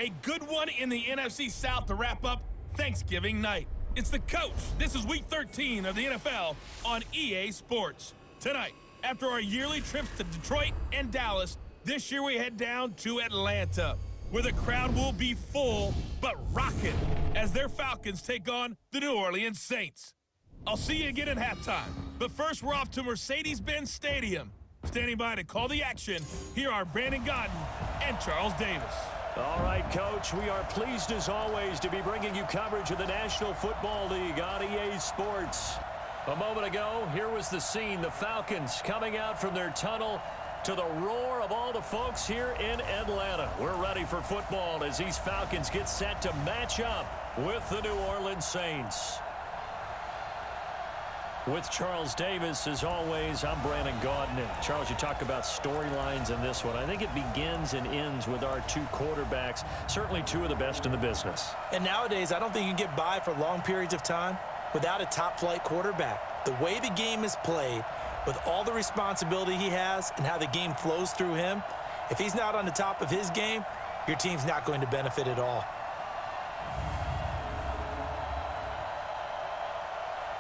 A good one in the NFC South to wrap up Thanksgiving night. It's The Coach. This is Week 13 of the NFL on EA Sports. Tonight, after our yearly trips to Detroit and Dallas, this year we head down to Atlanta, where the crowd will be full but rocking as their Falcons take on the New Orleans Saints. I'll see you again at halftime, but first we're off to Mercedes-Benz Stadium. Standing by to call the action, here are Brandon Gaudin and Charles Davis. All right, Coach, we are pleased as always to be bringing you coverage of the National Football League on EA Sports. A moment ago, here was the scene, the Falcons coming out from their tunnel to the roar of all the folks here in Atlanta. We're ready for football as these Falcons get set to match up with the New Orleans Saints. With Charles Davis, as always, I'm Brandon Gaudin. And Charles, you talk about storylines in this one. I think it begins and ends with our two quarterbacks, certainly two of the best in the business. And nowadays, I don't think you can get by for long periods of time without a top-flight quarterback. The way the game is played, with all the responsibility he has and how the game flows through him, if he's not on the top of his game, your team's not going to benefit at all.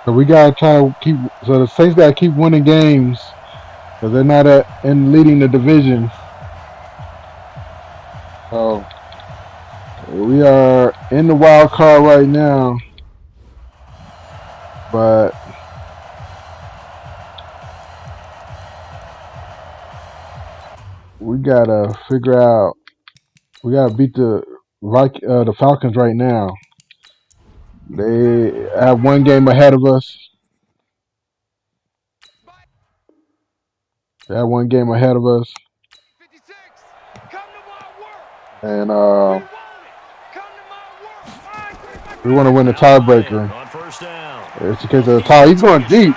So we gotta try to keep. So the Saints gotta keep winning games because they're not in leading the division. So we are in the wild card right now, but we gotta figure out. We gotta beat the Falcons right now. They have one game ahead of us. And we want to win the tiebreaker. It's the case of the tie. He's going deep.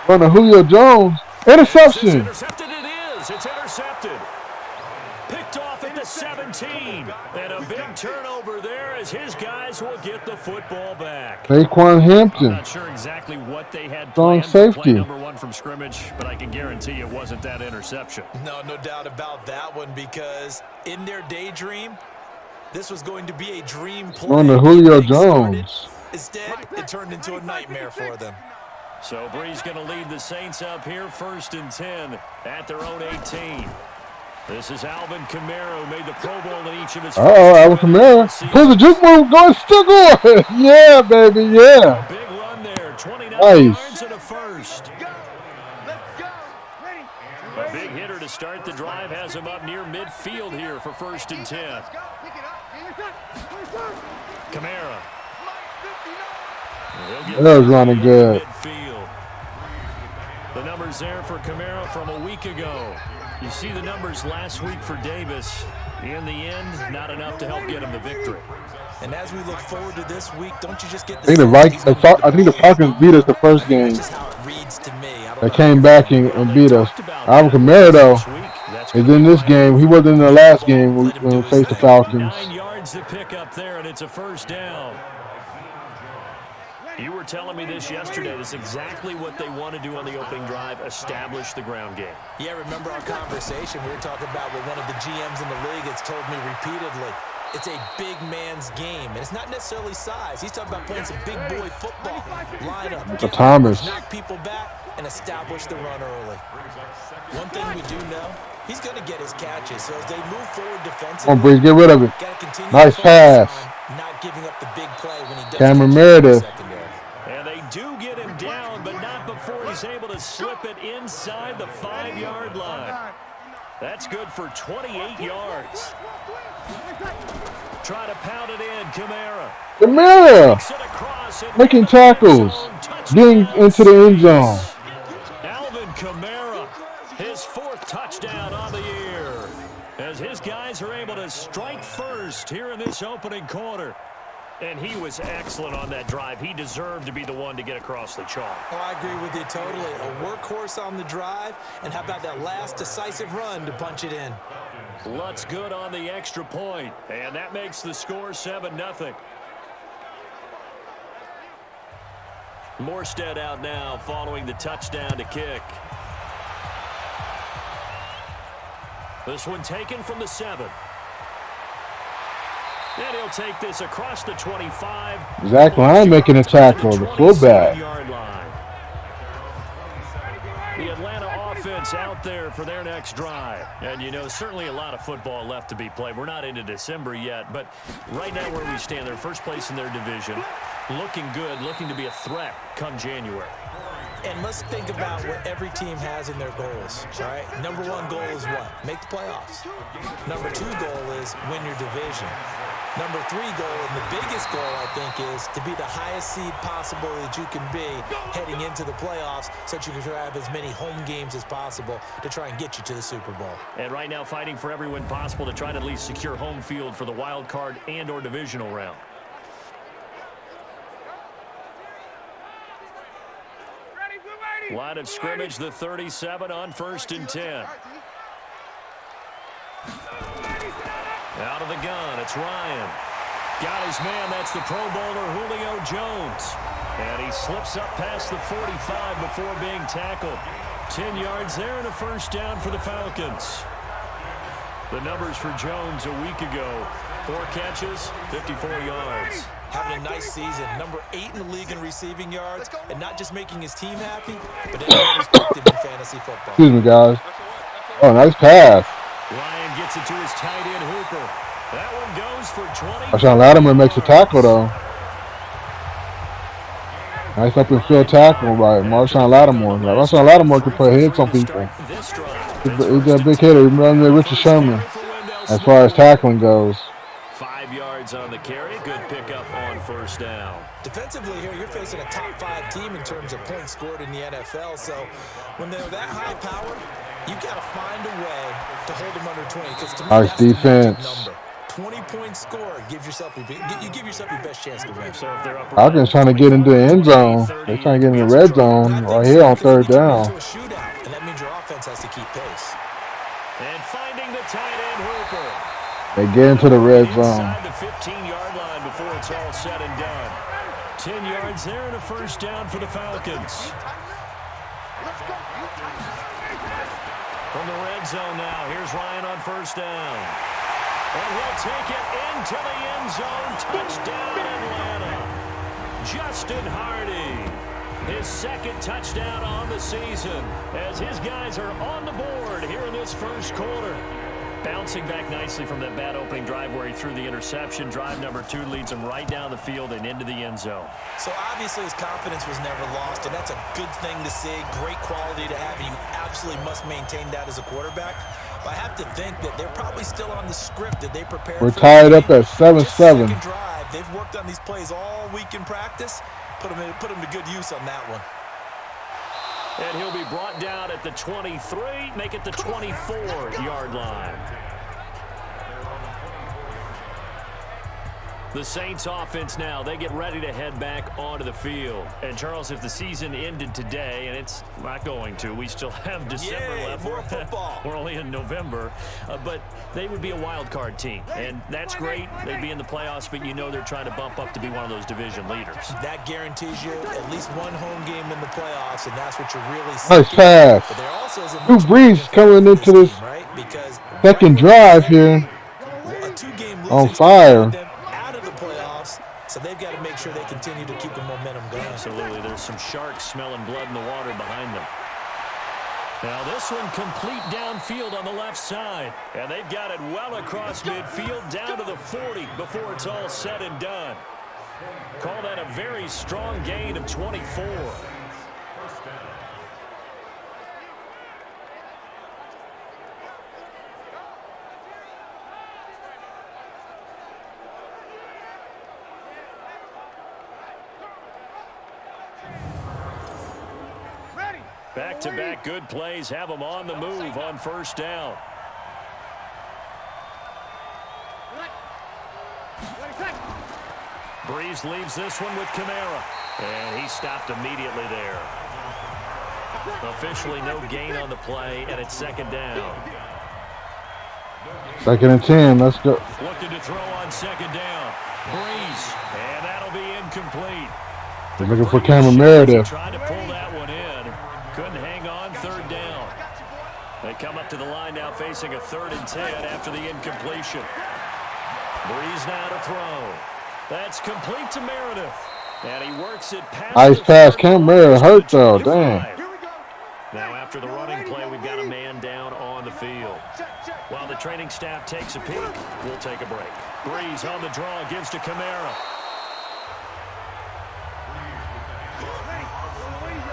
Going to Julio Jones. Interception. Intercepted it is. It's intercepted. Picked off at the 17. And a big turnover there as his guys will get the football back. Saquon Hampton. I'm not sure exactly what they had Strong planned safety. for play number one from scrimmage, but I can guarantee it wasn't that interception. No doubt about that one, because in their daydream, this was going to be a dream play. Going to Julio Jones. Instead, it turned into a nightmare for them. So Brees going to lead the Saints up here, 1st and 10 at their own 18. This is Alvin Kamara, who made the Pro Bowl in each of his. Alvin Kamara. Pulls the juke move, going, still going. Yeah, baby, yeah. A big run there, 29 Nice. yards and a first. A big hitter to start the drive has him up near midfield here for 1st and 10. Kamara. That was running good. Midfield. The numbers there for Kamara from a week ago. You see the numbers last week for Davis. In the end, not enough to help get him the victory. And as we look forward to this week, don't you just get I think the Falcons beat us the first game. That's just how it reads to me. They came back and beat us. Alvin Kamara, though, is in this game. He wasn't in the last game when we faced the Falcons. 9 yards to pick up there, and it's a first down. You were telling me this yesterday. This is exactly what they want to do on the opening drive, establish the ground game. Yeah, remember our conversation? We were talking about what one of the GMs in the league has told me repeatedly. It's a big man's game, and it's not necessarily size. He's talking about playing some big boy football. Line up, get Thomas. knock people back, and establish the run early. One thing we do know, he's going to get his catches. So as they move forward defensively, Come on, Brees, get rid of it. Nice pass. Not giving up the big play when he does. Cameron Meredith. And they do get him down, but not before he's able to slip it inside the 5-yard line. That's good for 28 yards. Try to pound it in, Kamara. Kamara making tackles, getting into the end zone. Alvin Kamara, his 4th touchdown on the year, as his guys are able to strike first here in this opening quarter. And he was excellent on that drive. He deserved to be the one to get across the chalk. Oh, I agree with you totally. A workhorse on the drive, and how about that last decisive run to punch it in? Lutz good on the extra point, and that makes the score 7-0. Morstead out now following the touchdown to kick. This one taken from the 7. And he'll take this across the 25. Zach Line making a tackle, the fullback. Line. The Atlanta offense out there for their next drive. And, you know, certainly a lot of football left to be played. We're not into December yet, but right now where we stand, they're first place in their division. Looking good, looking to be a threat come January. And let's think about what every team has in their goals, all right? Number one goal is what? Make the playoffs. Number two goal is win your division. Number three goal, and the biggest goal, I think, is to be the highest seed possible that you can be heading into the playoffs so that you can have as many home games as possible to try and get you to the Super Bowl. And right now fighting for every win possible to try to at least secure home field for the wild card and or divisional round. Line of scrimmage, the 37 on 1st and 10. Out of the gun, it's Ryan. Got his man, that's the Pro Bowler Julio Jones. And he slips up past the 45 before being tackled. 10 yards there and a first down for the Falcons. The numbers for Jones a week ago. 4 catches, 54 yards. Having a nice season. Number 8 in the league in receiving yards. And not just making his team happy, but everyone respected him in fantasy football. Excuse me, guys. Oh, nice pass. Ryan gets it to his tight end, Hooper. That one goes for 20. Marshawn Lattimore makes a tackle, though. Nice up and field tackle by Marshawn Lattimore. Like, Marshawn Lattimore can put hits on people. He's a big hitter. He runs like Richard Sherman as far as tackling goes. 5 yards on the carry. Good pickup on first down. Defensively here, you're facing a top 5 team in terms of points scored in the NFL. So when they're that high powered, you've got to find a way to hold them under 20. Because to me, nice that's defense. The number. 20-point score gives yourself you give yourself your best chance to win. So if they're up Falcons trying to get into the end zone. They're trying to get in the red zone right here on 3rd down. A shootout, and that means your offense has to keep pace. And finding the tight end, Hooper. They get into the red zone. Inside the 15-yard line before it's all said and done. 10 yards there and a first down for the Falcons. From the red zone now, here's Ryan on first down. And he'll take it into the end zone. Touchdown, Atlanta. Justin Hardy. His 2nd touchdown on the season as his guys are on the board here in this first quarter. Bouncing back nicely from that bad opening drive where he threw the interception. Drive number 2 leads him right down the field and into the end zone. So obviously his confidence was never lost, and that's a good thing to see. Great quality to have, and you absolutely must maintain that as a quarterback. But I have to think that they're probably still on the script that they prepared. We're tied up at 7-7. Drive. They've worked on these plays all week in practice. Put them to good use on that one. And he'll be brought down at the 23, make it the 24-yard line. The Saints offense now, they get ready to head back onto the field. And, Charles, if the season ended today, and it's not going to, we still have December left. More football. We're only in November. But they would be a wild card team. And that's great. They'd be in the playoffs, but you know they're trying to bump up to be one of those division leaders. That guarantees you at least one home game in the playoffs, and that's what you're really seeking. Nice pass. But there also is a Brees coming into this second drive here on fire. So they've got to make sure they continue to keep the momentum going. Absolutely. There's some sharks smelling blood in the water behind them. Now this one complete downfield on the left side. And they've got it well across midfield down to the 40 before it's all said and done. Call that a very strong gain of 24. Back-to-back good plays have them on the move on first down. Brees leaves this one with Kamara. And he stopped immediately there. Officially no gain on the play, and it's 2nd down. 2nd and 10, let's go. Looking to throw on 2nd down. Brees, and that'll be incomplete. They're looking for Cameron Meredith. Tried to pull that one in. Couldn't hang on, 3rd down. They come up to the line now facing a 3rd and 10 after the incompletion. Brees now to throw. That's complete to Meredith. And he works it past Nice pass. Cam Meredith hurt, though. Damn. Now after the running play, we've got a man down on the field. While the training staff takes a peek, we'll take a break. Brees on the draw, gives to Kamara.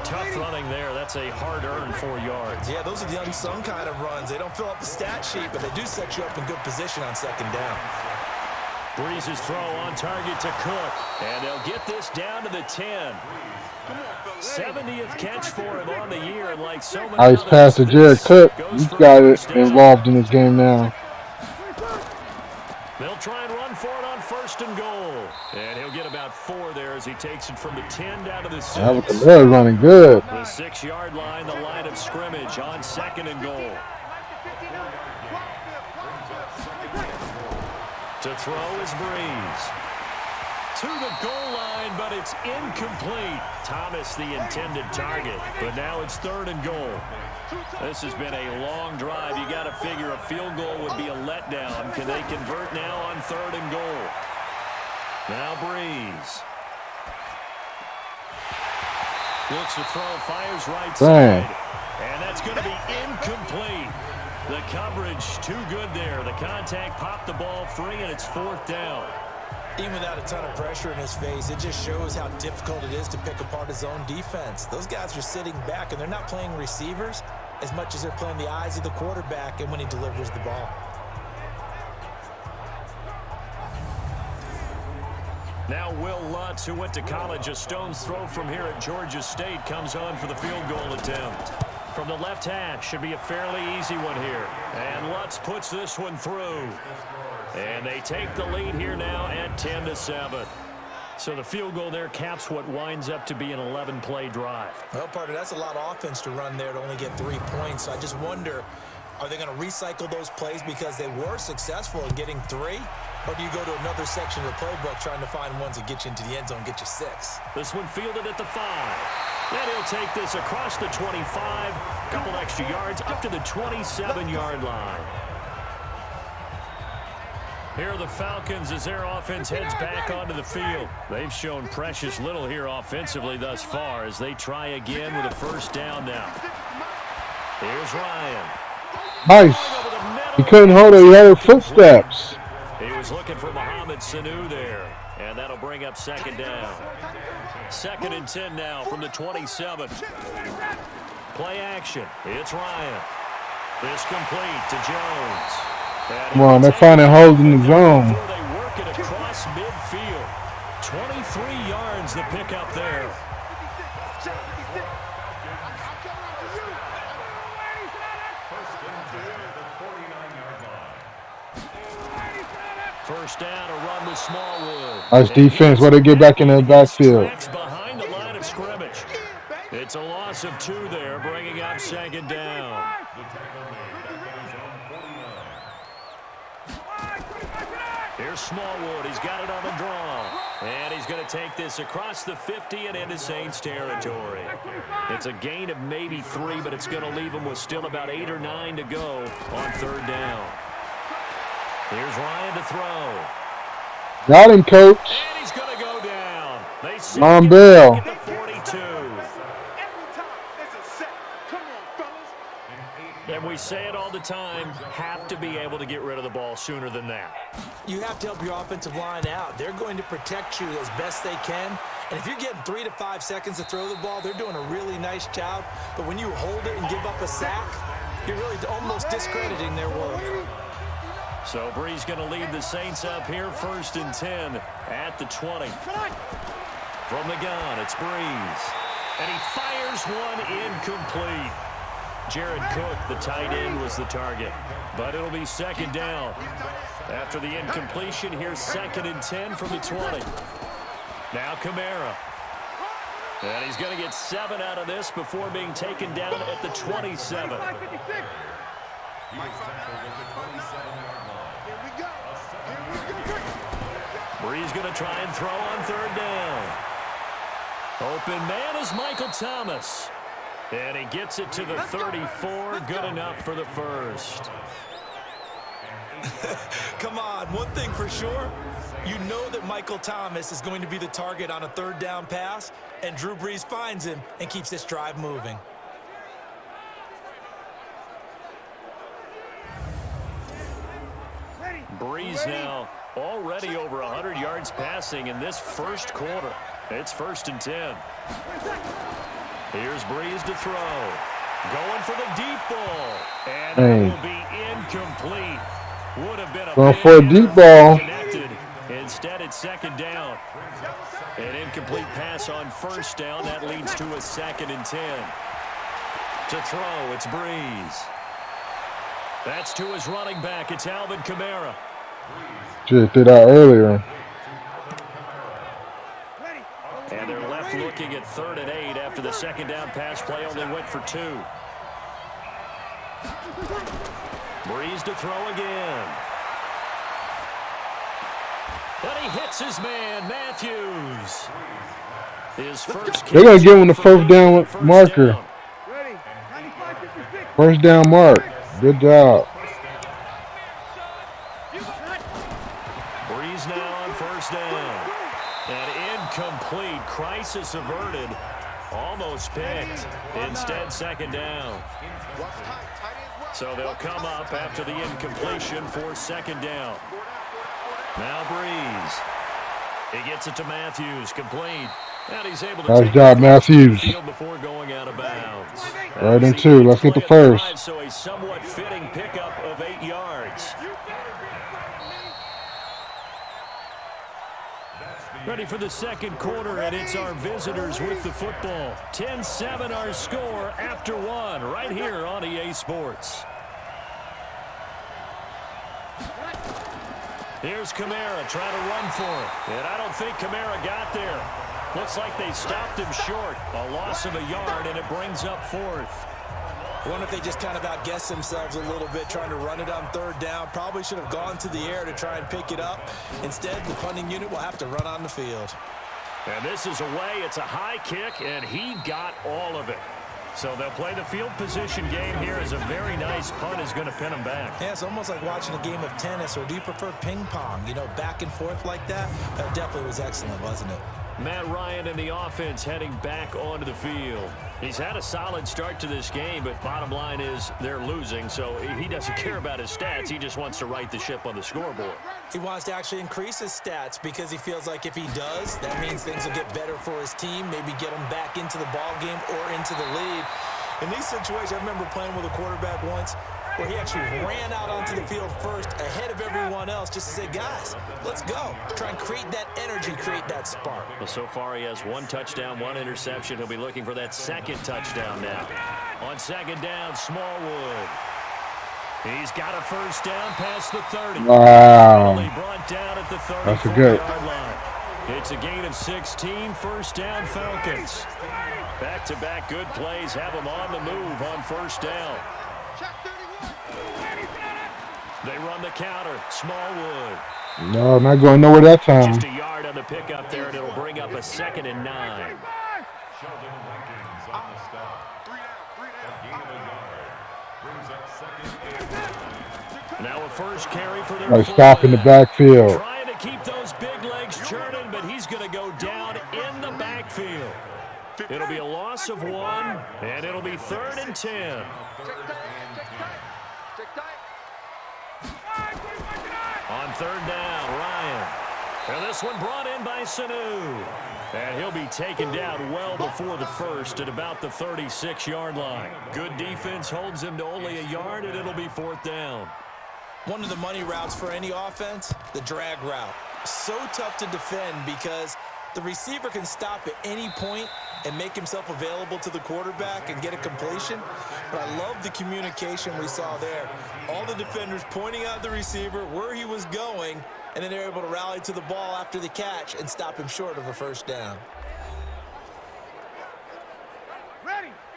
Tough running there. That's a hard-earned 4 yards. Yeah, those are the unsung kind of runs. They don't fill up the stat sheet, but they do set you up in good position on second down. Brees' throw on target to Cook. And they'll get this down to the 10. 70th catch for him on the year, and like so many Nice pass to Jared Cook. He's got it involved in this game now. They'll try and run for it on 1st and goal. And he'll get about 4 there as he takes it from the 10 down to the 6. They're running good. The 6-yard line, the line of scrimmage on 2nd and goal. To throw is Brees. To the goal line, but it's incomplete. Thomas the intended target, but now it's 3rd and goal. This has been a long drive. You got to figure a field goal would be a letdown. Can they convert now on 3rd and goal? Now Brees. Looks to throw, fires right side. And that's going to be incomplete. The coverage too good there. The contact popped the ball free, and it's 4th down. Even without a ton of pressure in his face, it just shows how difficult it is to pick apart his own defense. Those guys are sitting back, and they're not playing receivers as much as they're playing the eyes of the quarterback and when he delivers the ball. Now Will Lutz, who went to college a stone's throw from here at Georgia State, comes on for the field goal attempt. From the left hash, should be a fairly easy one here. And Lutz puts this one through. And they take the lead here now at 10-7. So the field goal there caps what winds up to be an 11-play drive. Well, partner, that's a lot of offense to run there to only get 3 points. So I just wonder, are they going to recycle those plays because they were successful in getting 3? Or do you go to another section of the playbook trying to find ones that get you into the end zone, get you 6? This one fielded at the 5. Then he'll take this across the 25, couple extra yards up to the 27-yard line. Here are the Falcons as their offense heads back onto the field. They've shown precious little here offensively thus far as they try again with a 1st down now. Here's Ryan. Nice. He couldn't hold it. He had her footsteps. He was looking for Mohamed Sanu there, and that'll bring up 2nd down. 2nd and 10 now from the 27. Play action. It's Ryan. This complete to Jones. Come on, they're finding holes in the zone. They work it across midfield. 23 yards the pickup there. First down, a run with Smallwood. Nice defense. Where they get back in the backfield. Behind the line of scrimmage. It's a loss of 2 there, bringing up 2nd down. Here's Smallwood. He's got it on the draw. And he's going to take this across the 50 and into Saints territory. It's a gain of maybe 3, but it's going to leave them with still about 8 or 9 to go on 3rd down. Here's Ryan to throw. Got him, coach. And he's going to go down. They Long Bell. at the 42. And we say it all the time, have to be able to get rid of the ball sooner than that. You have to help your offensive line out. They're going to protect you as best they can. And if you're getting 3 to 5 seconds to throw the ball, they're doing a really nice job. But when you hold it and give up a sack, you're really almost discrediting their work. So Brees going to lead the Saints up here, 1st and 10 at the 20. From the gun, it's Brees. And he fires one incomplete. Jared Cook, the tight end, was the target. But it'll be 2nd down. After the incompletion, here's 2nd and 10 from the 20. Now Kamara. And he's going to get 7 out of this before being taken down at the 27. Brees going to try and throw on 3rd down. Open man is Michael Thomas. And he gets it to the 34. Good enough for the 1st. Come on, one thing for sure, you know that Michael Thomas is going to be the target on a third down pass, and Drew Brees finds him and keeps this drive moving. Brees now already over 100 yards passing in this first quarter. It's 1st and 10. Here's Brees to throw. Going for the deep ball. And that will be incomplete. Would have been a going for a deep ball. Connected. Instead, it's 2nd down. An incomplete pass on 1st down. That leads to a 2nd and 10. To throw, it's Brees. That's to his running back. It's Alvin Kamara. Should did that earlier. And they're left looking at 3rd and 8 after the 2nd down pass play only went for 2. Brees to throw again. And he hits his man, Matthews. His first. They're going to give him the 1st down marker. 1st down mark. Good job. Brees now on 1st down. An incomplete, crisis averted, almost picked. Instead, 2nd down. So they'll come up after the incompletion for 2nd down. Now Brees. He gets it to Matthews, complete. And he's able to nice job, Matthews. Before going out of bounds. Right in 2. Let's get the 1st. So a somewhat fitting pickup of 8 yards. Ready for the 2nd quarter, and it's our visitors with the football. 10-7 our score after 1 right here on EA Sports. Here's Kamara trying to run for it. And I don't think Kamara got there. Looks like they stopped him short. A loss of a yard, and it brings up 4th. I wonder if they just kind of outguessed themselves a little bit trying to run it on 3rd down. Probably should have gone to the air to try and pick it up. Instead, the punting unit will have to run on the field. And this is away. It's a high kick, and he got all of it. So they'll play the field position game here as a very nice punt is going to pin them back. Yeah, it's almost like watching a game of tennis, or do you prefer ping pong? You know, back and forth like that? That definitely was excellent, wasn't it? Matt Ryan and the offense heading back onto the field. He's had a solid start to this game, but bottom line is they're losing, so he doesn't care about his stats. He just wants to right the ship on the scoreboard. He wants to actually increase his stats because he feels like if he does, that means things will get better for his team, maybe get him back into the ball game or into the lead. In these situations, I remember playing with a quarterback once where he actually ran out onto the field first ahead of everyone else just to say, guys, let's go. Try and create that energy, create that spark. Well, so far he has 1 touchdown, 1 interception. He'll be looking for that 2nd touchdown now. On 2nd down, Smallwood. He's got a 1st down past the 30. Wow. Brought down at the 30. That's a good. It's a gain of 16, 1st down Falcons. Back-to-back good plays have them on the move on 1st down. They run the counter. Smallwood. No, not going nowhere that time. Just a yard on the pickup there, and it'll bring up a 2nd and 9. Now a first carry for their Like stop in the backfield. Trying to keep those big legs churning, but he's going to go down in the backfield. It'll be a loss of 1, and it'll be 3rd and 10. On 3rd down, Ryan. And this one brought in by Sanu. And he'll be taken down well before the 1st at about the 36-yard line. Good defense holds him to only a yard, and it'll be 4th down. One of the money routes for any offense, the drag route. So tough to defend because the receiver can stop at any point and make himself available to the quarterback and get a completion. But I love the communication we saw there. All the defenders pointing out the receiver, where he was going, and then they're able to rally to the ball after the catch and stop him short of a 1st down.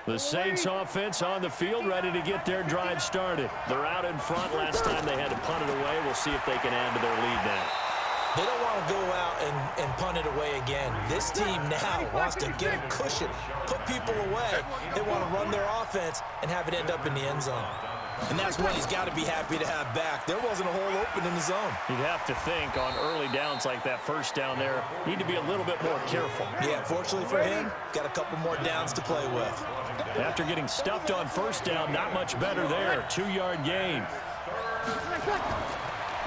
The Saints offense on the field ready to get their drive started. They're out in front. Last time they had to punt it away. We'll see if they can add to their lead now. They don't want to go out and punt it away again. This team now wants to get a cushion, put people away. They want to run their offense and have it end up in the end zone. And that's one he's got to be happy to have back. There wasn't a hole open in the zone. You'd have to think on early downs like that first down there, need to be a little bit more careful. Yeah, fortunately for him, got a couple more downs to play with. After getting stuffed on first down, not much better there. 2-yard gain.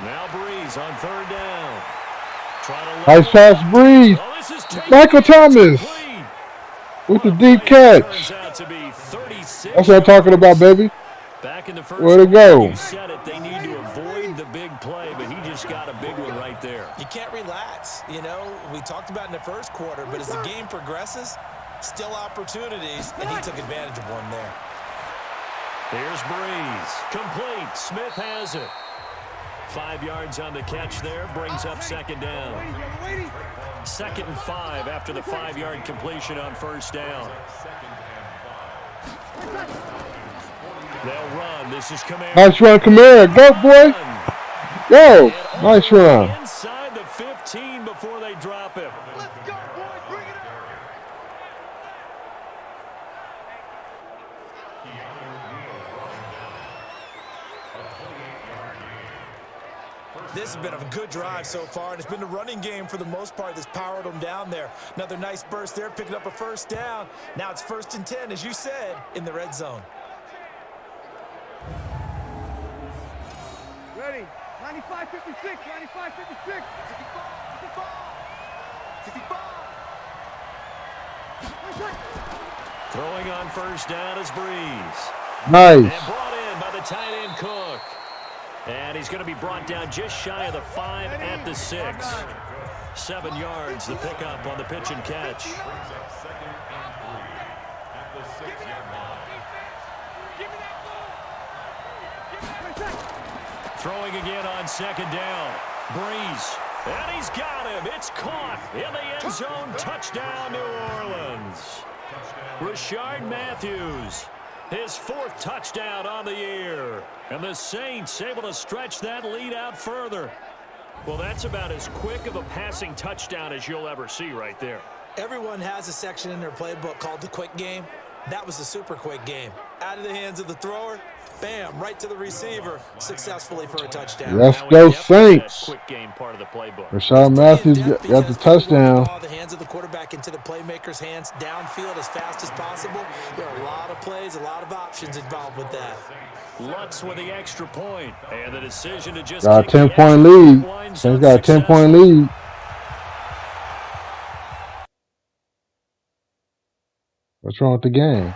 Now Brees on third down. Nice pass, Brees. Michael Thomas with the deep catch. That's what I'm talking about, baby. Back in the first, way to go. You said it, they need to avoid the big play, but he just got a big one right there. You can't relax. You know, we talked about in the first quarter, but as the game progresses, still opportunities, and he took advantage of one there. Here's Brees. Complete. Smith has it. 5 yards on the catch there, brings up second down. 2nd and 5 after the 5-yard completion on first down. They'll run. This is Kamara. Nice run, Kamara. Go, boy. Go. Nice run. Inside the 15 before they drop him. Let's go, boys. Bring it up. This has been a good drive so far, and it's been the running game for the most part that's powered them down there. Another nice burst there, picking up a first down. Now it's 1st and 10, as you said, in the red zone. Ready. 95, 56, 95, 56. 65. Throwing on first down is Brees. Nice. And brought in by the tight end Cook. And he's going to be brought down just shy of the 5 at the 6. 7 yards, the pickup on the pitch and catch. Throwing again on 2nd down. Brees. And he's got him. It's caught in the end zone. Touchdown, New Orleans. Rashard Matthews. His 4th touchdown on the year. And the Saints able to stretch that lead out further. Well, that's about as quick of a passing touchdown as you'll ever see right there. Everyone has a section in their playbook called the quick game. That was a super quick game. Out of the hands of the thrower, bam, right to the receiver, successfully for a touchdown. Let's go, Saints. Quick game part of the playbook. Rashard Matthews got the touchdown. The hands of the quarterback into the playmaker's hands, downfield as fast as possible. There are a lot of plays, a lot of options involved with that. Lutz with the extra point, and the decision to just got a 10-point lead. Saints got a 10-point lead. What's wrong with the game?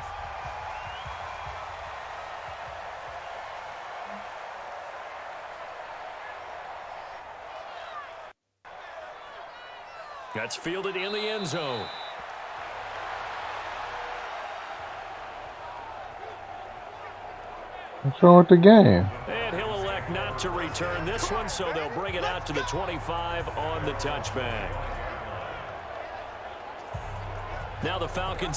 That's fielded in the end zone. What's wrong with the game? And he'll elect not to return this one, so they'll bring it out to the 25 on the touchback. Now the Falcons.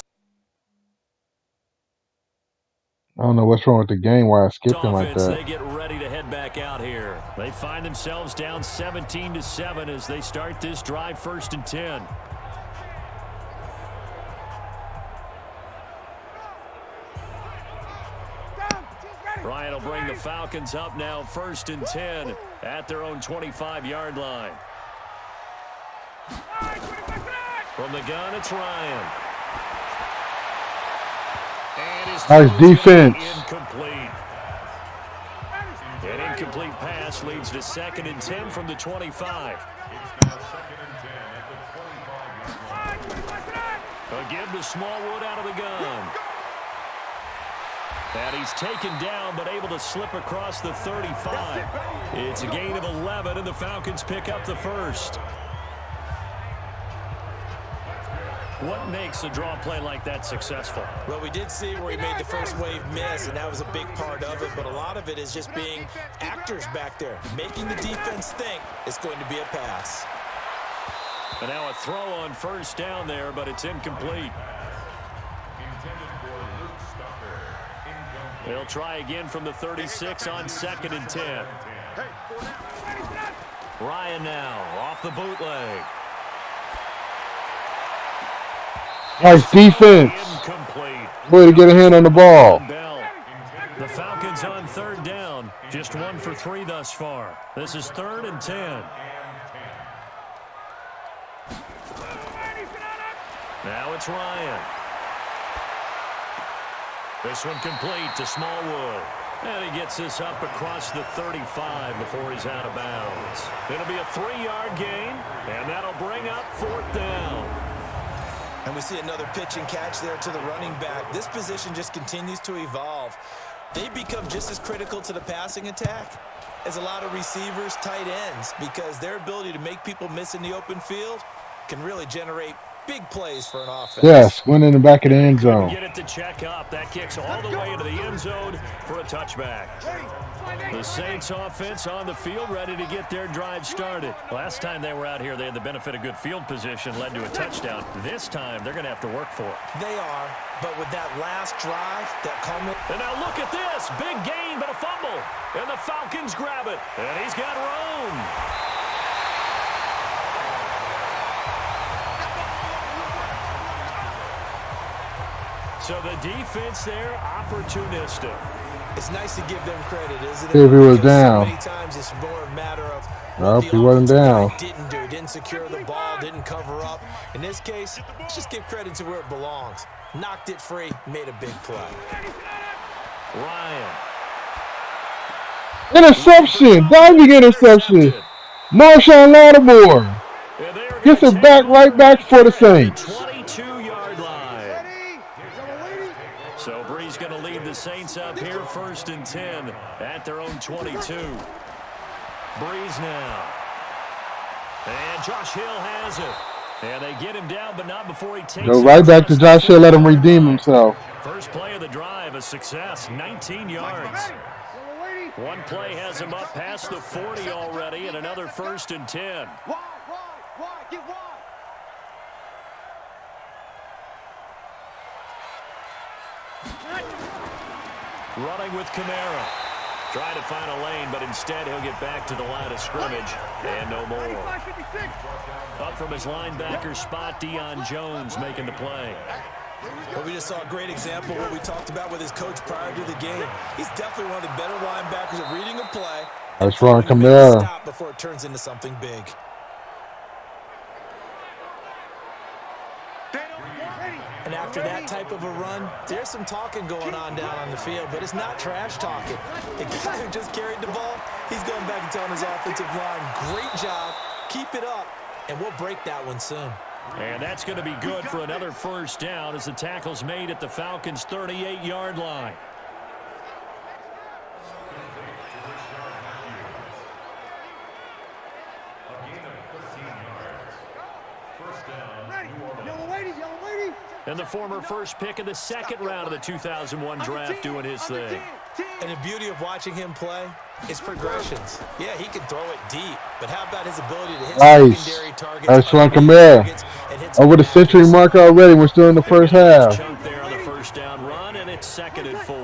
I don't know what's wrong with the game, why I skipped him like that. They get ready to head back out here. They find themselves down 17-7 as they start this drive, 1st and 10. Ryan will bring the Falcons up now, 1st and 10 at their own 25-yard line. From the gun, it's Ryan. Nice defense. Incomplete. An incomplete pass leads to 2nd and 10 from the 25. Again to Smallwood out of the gun. And he's taken down but able to slip across the 35. It's a gain of 11 and the Falcons pick up the 1st. What makes a draw play like that successful? Well, we did see where he made the first wave miss, and that was a big part of it. But a lot of it is just being actors back there, making the defense think it's going to be a pass. And now a throw on 1st down there, but it's incomplete. They'll try again from the 36 on 2nd and 10. Ryan now off the bootleg. Nice defense. Way to get a hand on the ball. The Falcons on 3rd 3 thus far. This is 3rd and 10. Now it's Ryan. This one complete to Smallwood. And he gets this up across the 35 before he's out of bounds. It'll be a 3-yard gain, and that'll bring up 4th down. And we see another pitch and catch there to the running back. This position just continues to evolve. They become just as critical to the passing attack as a lot of receivers, tight ends, because their ability to make people miss in the open field can really generate big plays for an offense. Yes, went in the back of the end zone. Get it to check up. That kicks all the way into the end zone for a touchback. The Saints offense on the field, ready to get their drive started. Last time they were out here, they had the benefit of good field position, led to a touchdown. This time, they're going to have to work for it. They are, but with that last drive, that culminates. And now look at this. Big gain, but a fumble. And the Falcons grab it. And he's got Rome. So the defense there, opportunistic. It's nice to give them credit, isn't it? If he was Because down. so many times it's more a matter of Nope, what he the wasn't offensive down. guy didn't do. Didn't secure the ball, didn't cover up. In this case, let's just give credit to where it belongs. Knocked it free, made a big play. Ryan. Interception! Diving interception! Marshawn Lattimore gets it back right back for the Saints. 22-yard line. Ready? Yellow lady. So Brees going to lead the Saints up here 1st and 10 at their own 22. Brees now. And Josh Hill has it. And they get him down, but not before he takes Go it right back to across Josh the Hill, let him 40-yard redeem line. himself. First play of the drive, a success, 19 yards. Yellow lady. One play has him up past the 40 already, and another 1st and 10. Wide, get wide. Running with Kamara. Trying to find a lane, but instead he'll get back to the line of scrimmage. And no more. 95-56. Up from his linebacker spot, Deion Jones making the play. But we just saw a great example of what we talked about with his coach prior to the game. He's definitely one of the better linebackers at reading a play. That's Ron Make a Kamara. stop before it turns into something big. And after that type of a run, there's some talking going on down on the field, but it's not trash talking. The guy who just carried the ball, he's going back and telling his offensive line, great job, keep it up, and we'll break that one soon. And that's going to be good for another 1st down as the tackle's made at the Falcons' 38-yard line. Ready. Yellow lady. And the former first pick of the 2nd round of the 2001 draft doing his thing. And the beauty of watching him play is progressions. Yeah, he can throw it deep, but how about his ability to hit secondary targets? That's Ron Kamara. Over the century mark already. We're still in the first half. Chunk there on the 1st down run, and it's 2nd and 4.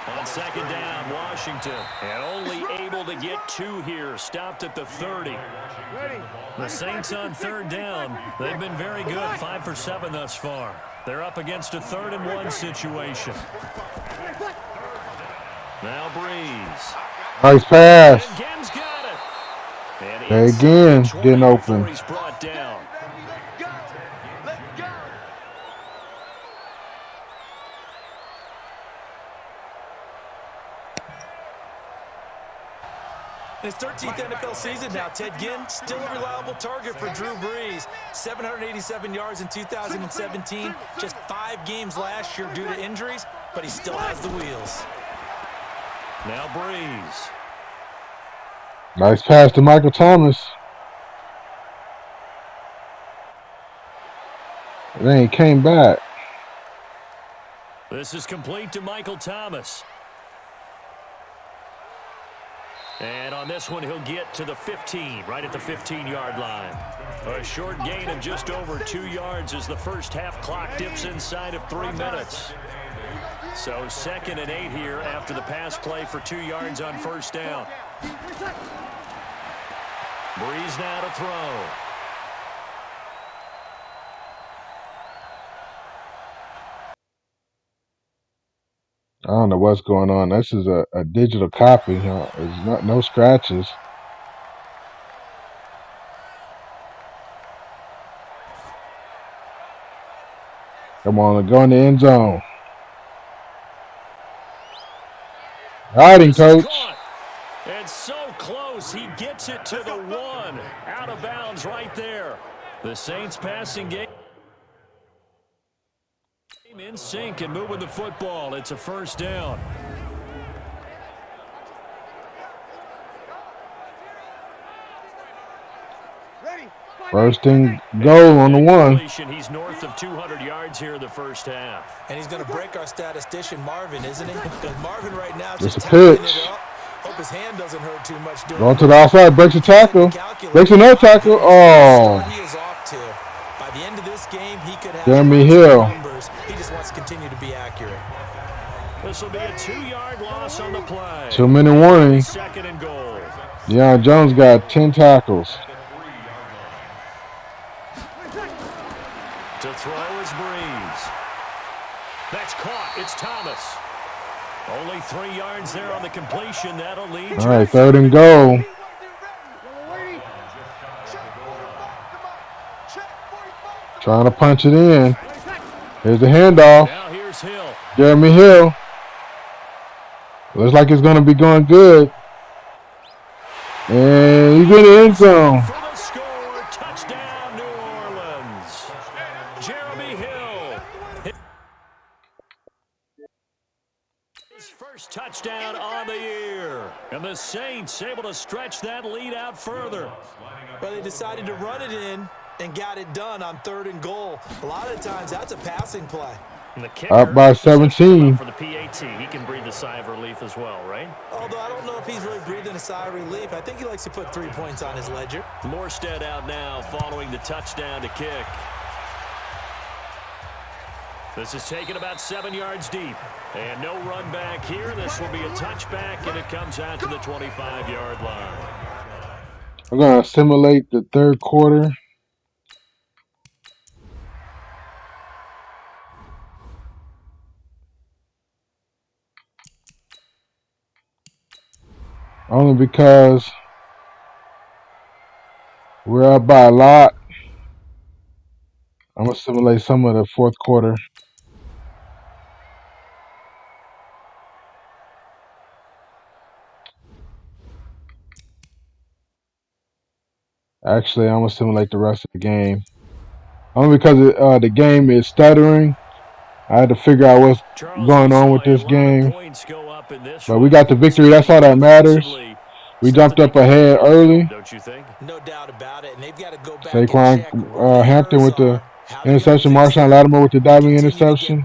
On 2nd down, Washington, and only able to get 2 here, stopped at the 30. The Saints on 3rd down, they've been very good, 5 for 7 thus far. They're up against a 3rd and 1 situation. Now Brees. Nice pass. And Gen's got it. And There inside again, the 20 getting before open. he's brought down. Let's go. In his 13th NFL season now, Ted Ginn still a reliable target for Drew Brees. 787 yards in 2017, just 5 games last year due to injuries, but he still has the wheels. Now Brees. Nice pass to Michael Thomas. And then he came back. This is complete to Michael Thomas. And on this one, he'll get to the 15, right at the 15-yard line. A short gain of just over 2 yards as the first half clock dips inside of 3 minutes. So 2nd and 8 here after the pass play for 2 yards on 1st down. Brees now to throw. don't know what's going on. This is a digital copy. There's no scratches. Come on, go in the end zone. Riding, coach. It's so close. He gets it to the 1. Out of bounds right there. The Saints passing game in sync and moving the football. It's a first down. First and goal on the 1. He's north of 200 yards here in the first half. And he's going to break our statistician Marvin, isn't he? Because Marvin right now is It's just a tapping pitch. it up. Hope his hand doesn't hurt too much doing Going to the outside, breaks a tackle. Breaks another tackle. Oh. He is off to. By the end of this game, he could have Jeremy Hill. numbers. He just wants to continue to be accurate. This will be a 2-yard loss on the play. 2-minute warning. Second and goal. Deion Jones got 10 tackles. To throw is Brees. That's caught. It's Thomas. Only 3 yards there on the completion. That'll lead. All right, third and goal. Trying to punch it in. Here's the handoff. Now here's Hill. Jeremy Hill. Looks like it's going to be going good. And he's in the end zone. For the score, touchdown, New Orleans. Jeremy Hill. His first touchdown on the year. And the Saints able to stretch that lead out further. Well, they decided to run it in and got it done on third and goal. A lot of times, that's a passing play. And the kicker, Up by 17. For the PAT, he can breathe a sigh of relief as well, right? Although I don't know if he's really breathing a sigh of relief. I think he likes to put 3 points on his ledger. Morstead out now following the touchdown to kick. This is taken about 7 yards deep. And no run back here. This will be a touchback, and it comes out to the 25-yard line. We're going to simulate the third quarter. Only because we're up by a lot. I'm going to simulate some of the fourth quarter. Actually, I'm going to simulate the rest of the game. Only because the game is stuttering. I had to figure out what's going on with this game. But we got the victory. That's all that matters. We jumped up ahead early. Don't you think? No doubt about it. And they've got to go back Saquon Hampton with the interception. Marshawn Lattimore with the diving interception.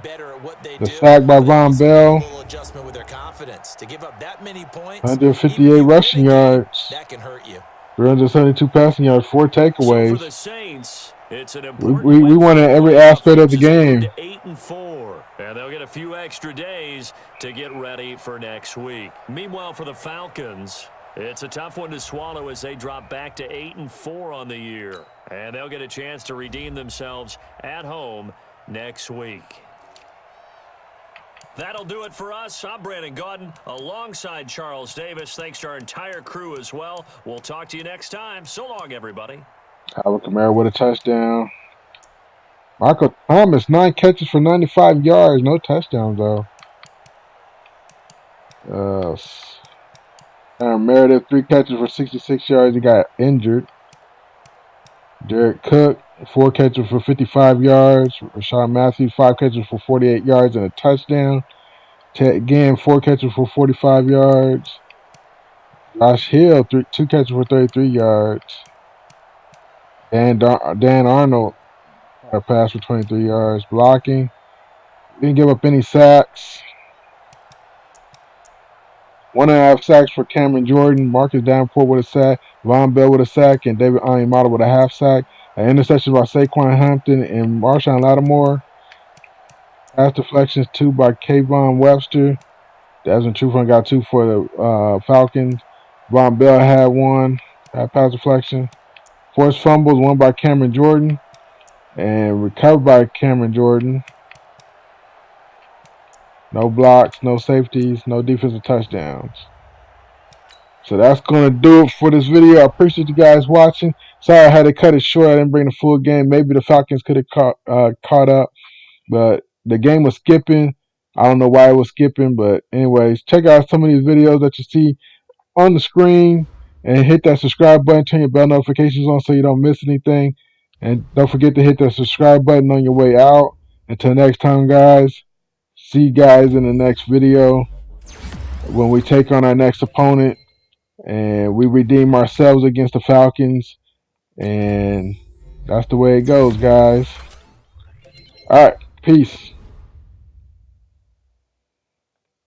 The sack by Von Bell. 158 rushing yards. That can hurt you. 372 passing yards, 4 takeaways. So for the Saints, it's an We won in every aspect of the game. 8-4, and they'll get a few extra days to get ready for next week. Meanwhile, for the Falcons, it's a tough one to swallow as they drop back to 8-4 on the year, and they'll get a chance to redeem themselves at home next week. That'll do it for us. I'm Brandon Gaudin alongside Charles Davis. Thanks to our entire crew as well. We'll talk to you next time. So long, everybody. Alvin Kamara with a touchdown. Michael Thomas, 9 catches for 95 yards. No touchdowns, though. Aaron Meredith, 3 catches for 66 yards. He got injured. Derek Cook, 4 catches for 55 yards. Rashawn Matthews, 5 catches for 48 yards and a touchdown. Ted Ginn, 4 catches for 45 yards. Josh Hill, 2 catches for 33 yards. And Dan Arnold had a pass for 23 yards. Blocking. Didn't give up any sacks. 1.5 sacks for Cameron Jordan. Marcus Davenport with a sack. Von Bell with a sack. And David Onyemata with a half sack. An interception by Saquon Hampton and Marshawn Lattimore. Pass deflections, 2 by Kayvon Webster. Desmond Trufant got 2 for the Falcons. Von Bell had 1. Had pass deflection. Forced fumbles, 1 by Cameron Jordan. And recovered by Cameron Jordan. No blocks, no safeties, no defensive touchdowns. So that's going to do it for this video. I appreciate you guys watching. Sorry I had to cut it short. I didn't bring the full game. Maybe the Falcons could have caught up. But the game was skipping. I don't know why it was skipping. But anyways, check out some of these videos that you see on the screen. And hit that subscribe button. Turn your bell notifications on so you don't miss anything. And don't forget to hit that subscribe button on your way out. Until next time, guys. See you guys in the next video when we take on our next opponent. And we redeem ourselves against the Falcons. And that's the way it goes, guys. All right. Peace.